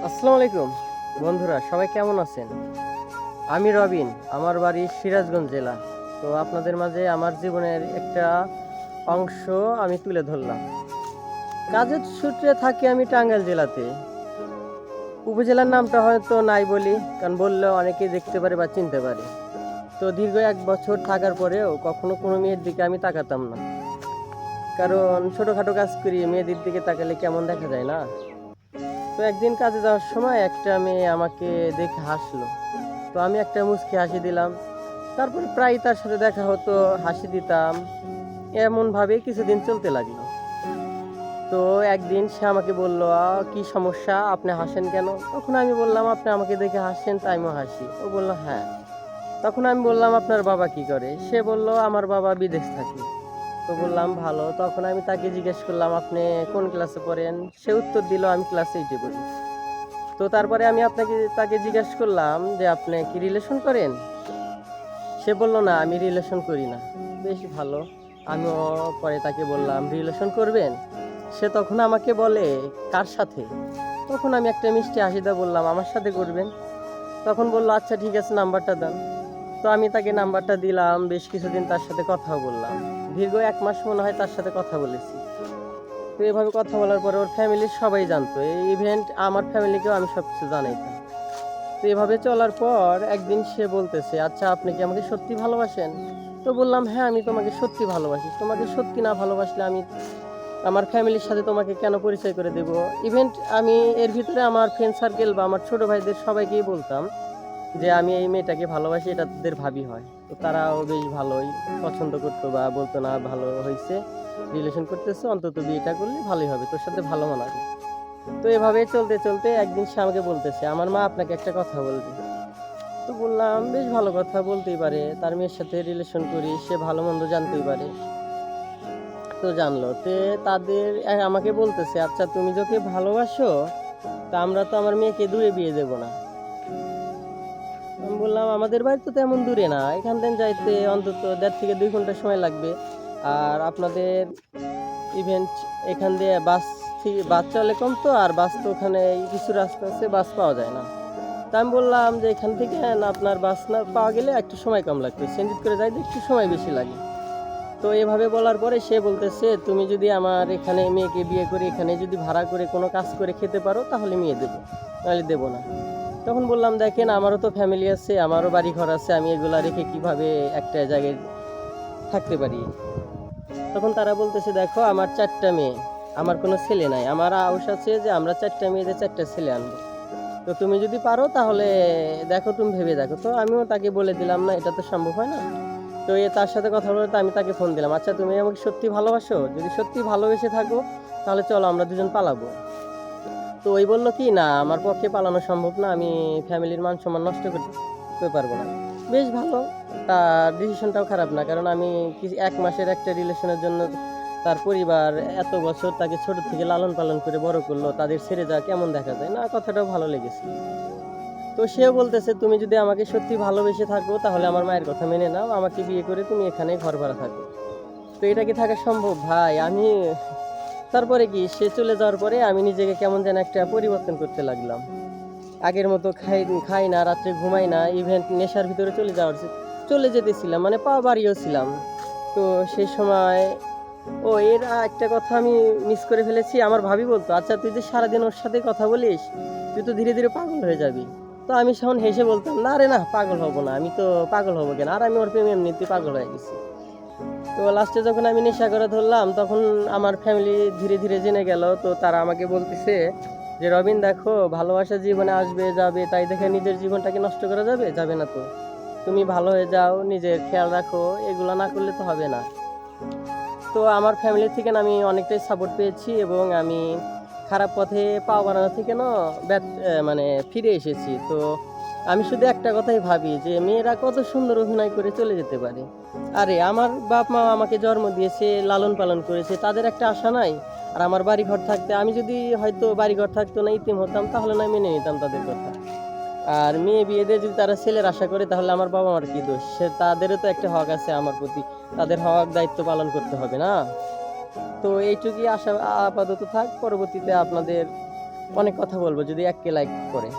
আসসালামু আলাইকুম বন্ধুরা, সবাই কেমন আছেন? আমি রবিন, আমার বাড়ি সিরাজগঞ্জ জেলা। তো আপনাদের মাঝে আমার জীবনের একটা অংশ আমি তুলে ধরলাম। কাজের সূত্রে থাকি আমি টাঙ্গাইল জেলাতে। উপজেলার নামটা হয়তো নাই বলি, কারণ বললেও অনেকেই দেখতে পারে বা চিনতে পারে। তো দীর্ঘ 1 বছর থাকার পরেও কখনো কোনো মেয়ের দিকে আমি তাকাতাম না, কারণ ছোটোখাটো কাজ করি, মেয়েদের দিকে তাকালে কেমন দেখা যায় না। তো একদিন কাজে যাওয়ার সময় একটা মেয়ে আমাকে দেখে হাসলো। তো আমি একটা মুচকি হাসি দিলাম। তারপরে প্রায় তার সাথে দেখা হতো, হাসি দিতাম। এমনভাবে কিছুদিন চলতে লাগলো। তো একদিন সে আমাকে বলল, কি সমস্যা, আপনি হাসেন কেন?" তখন আমি বললাম, "আপনি আমাকে দেখে হাসছেন তাই আমিও হাসি।" ও বলল, "হ্যাঁ।" তখন আমি বললাম, "আপনার বাবা কি করে?" সে বলল, "আমার বাবা বিদেশ থাকে।" তো বললাম, "ভালো।" তখন আমি তাকে জিজ্ঞেস করলাম, "আপনি কোন ক্লাসে পড়েন?" সে উত্তর দিল, "আমি ক্লাস 8-এ পড়ি।" তো তারপরে আমি তাকে জিজ্ঞেস করলাম যে, "আপনি কি রিলেশন করেন?" সে বলল, "না, আমি রিলেশন করি না।" বেশ ভালো। আমিও পরে তাকে বললাম, "রিলেশন করবেন?" সে তখন আমাকে বলে, "কার সাথে?" তখন আমি একটা মিষ্টি হাসি দিয়ে বললাম, "আমার সাথে করবেন।" তখন বলল, "আচ্ছা ঠিক আছে, নাম্বারটা দেন।" তো আমি তাকে নাম্বারটা দিলাম। বেশ কিছুদিন তার সাথে কথাও বললাম। দীর্ঘ 1 মাস মনে হয় তার সাথে কথা বলেছি। তো এভাবে কথা বলার পরে ওর ফ্যামিলির সবাই জানতো। এই ইভেন্ট আমার ফ্যামিলিকেও আমি সবকিছু জানাইতাম। তো এভাবে চলার পর একদিন সে বলতেছে, "আচ্ছা আপনি কি আমাকে সত্যি ভালোবাসেন?" তো বললাম, "হ্যাঁ, আমি তোমাকে সত্যি ভালোবাসি। তোমাকে সত্যি না ভালোবাসলে আমি আমার ফ্যামিলির সাথে তোমাকে কেন পরিচয় করে দেব?" ইভেন্ট আমি এর ভিতরে আমার ফ্রেন্ড সার্কেল বা আমার ছোট ভাইদের সবাইকেই বলতাম যে আমি এই মেয়েটাকে ভালোবাসি, এটা তাদের ভাবি হয়। তো তারাও বেশ ভালোই পছন্দ করতো বা বলতো, "না, ভালো হইছে, রিলেশন করতেছো, অন্তত বিয়েটা করলে ভালোই হবে, তোর সাথে ভালো মানাবে।" তো এভাবে চলতে চলতে একদিন সে আমাকে বলতেছে, "আমার মা আপনাকে একটা কথা বলবে।" তো বললাম, "বেশ ভালো কথা, বলতেই পারে, তার মেয়ের সাথে রিলেশন করি, সে ভালো মন্দ জানতেই পারে।" তো জানলো তে তাদের আমাকে বলতেছে, "আচ্ছা তুমি যাকে ভালোবাসো, তা আমরা তো আমার মেয়েকে দূরে বিয়ে দেব না।" আমি বললাম, "আমাদের বাড়ি তো তেমন দূরে না, এখান থেকে যাইতে অন্তত 1.5 থেকে 2 ঘন্টা সময় লাগবে। আর আপনাদের ইভেন্ট এখান দিয়ে বাস চলে কম, তো আর বাস তো ওখানে কিছু রাস্তা আছে, বাস পাওয়া যায় না।" তা আমি বললাম যে, "এখান থেকে আপনার বাস না পাওয়া গেলে একটু সময় কম লাগবে, সেনজিত করে যাইতে একটু সময় বেশি লাগে।" তো এভাবে বলার পরে সে বলতেছে, "তুমি যদি আমার এখানে মেয়েকে বিয়ে করে এখানে যদি ভাড়া করে কোনো কাজ করে খেতে পারো তাহলে মেয়ে দেবো, নাহলে দেবো না।" তখন বললাম, "দেখেন, আমারও তো ফ্যামিলি আছে, আমারও বাড়ি ঘর আছে, আমি এগুলা রেখে কিভাবে একটা জায়গায় থাকতে পারি?" তখন তারা বলতেছে, "দেখো, আমার 4টা মেয়ে, আমার কোনো ছেলে নাই। আমার আউস আছে যে আমরা 4টা মেয়েদের 4টা ছেলে আনবো। তো তুমি যদি পারো তাহলে দেখো, তুমি ভেবে দেখো।" তো আমিও তাকে বলে দিলাম, "না, এটা তো সম্ভব হয় না।" তো তার সাথে কথা বলতে আমি তাকে ফোন দিলাম, "আচ্ছা তুমি আমাকে সত্যি ভালোবাসো? যদি সত্যি ভালোবেসে থাকো তাহলে চলো আমরা দুজন পালাবো।" তো ওই বলল কি, "না, আমার পক্ষে পালানো সম্ভব না, আমি ফ্যামিলির মান সম্মান নষ্ট করতে পারবো না।" বেশ ভালো, তার ডিসিশনটাও খারাপ না, কারণ আমি 1 মাসের একটা রিলেশনের জন্য তার পরিবার এত বছর তাকে ছোট থেকে লালন পালন করে বড় করলো, তাদের ছেড়ে যাওয়া কেমন দেখা যায় না? কথাটাও ভালো লেগেছে। তো সেও বলতেছে, "তুমি যদি আমাকে সত্যি ভালোবেসে থাকো তাহলে আমার মায়ের কথা মেনে নাও, আমাকে বিয়ে করে তুমি এখানে ঘর ভাড়া থাকো।" তো এটা কি থাকা সম্ভব ভাই? তারপরে কি, সে চলে যাওয়ার পরে আমি নিজেকে কেমন যেন একটা পরিবর্তন করতে লাগলাম। আগের মতো খাই খাই না, রাত্রে ঘুমাই না, ইভেন নেশার ভিতরে চলে যেতেছিলাম, মানে পা বাড়িয়েও ছিলাম। তো সেই সময় এর একটা কথা আমি মিস করে ফেলেছি। আমার ভাবি বলতো, "আচ্ছা তুই যে সারাদিন ওর সাথে কথা বলিস, তুই তো ধীরে ধীরে পাগল হয়ে যাবি।" তো আমি তখন হেসে বলতাম, "না রে না, পাগল হব না, আমি তো পাগল হব কেন, আর আমি ওর প্রেমে এমনিতেই পাগল হয়ে গেছি।" তো লাস্টে যখন আমি নেশা করা ধরলাম তখন আমার ফ্যামিলি ধীরে ধীরে জেনে গেল। তো তারা আমাকে বলতেছে যে, "রবিন দেখো, ভালোবাসা জীবনে আসবে যাবে, তাই দেখে নিজের জীবনটাকে নষ্ট করা যাবে? যাবে না তো। তুমি ভালো হয়ে যাও, নিজের খেয়াল রাখো, এগুলা না করলে তো হবে না।" তো আমার ফ্যামিলি থেকে না আমি অনেকটাই সাপোর্ট পেয়েছি, এবং আমি খারাপ পথে পা বাড়ানো থেকে না মানে ফিরে এসেছি। তো আমি শুধু একটা কথাই ভাবি যে মেয়েরা কত সুন্দর অভিনয় করে চলে যেতে পারে। আরে আমার বাপ মা আমাকে জন্ম দিয়েছে, লালন পালন করেছে, তাদের একটা আশা নাই? আর আমার বাড়িঘর থাকতে, আমি যদি হয়তো বাড়িঘর থাকতো না, ইতিম হতাম, তাহলে না মেনে নিতাম তাদের কথা। আর মেয়ে বিয়ে দিয়ে যদি তারা ছেলের আশা করে তাহলে আমার বাবা মার কি দোষ? তাদেরও তো একটা হক আছে আমার প্রতি। তাদের হক দায়িত্ব পালন করতে হবে না? তো এইটুকুই আশা আপাতত থাক। পরবর্তীতে আপনাদের অনেক কথা বলবো যদি 1K লাইক করে।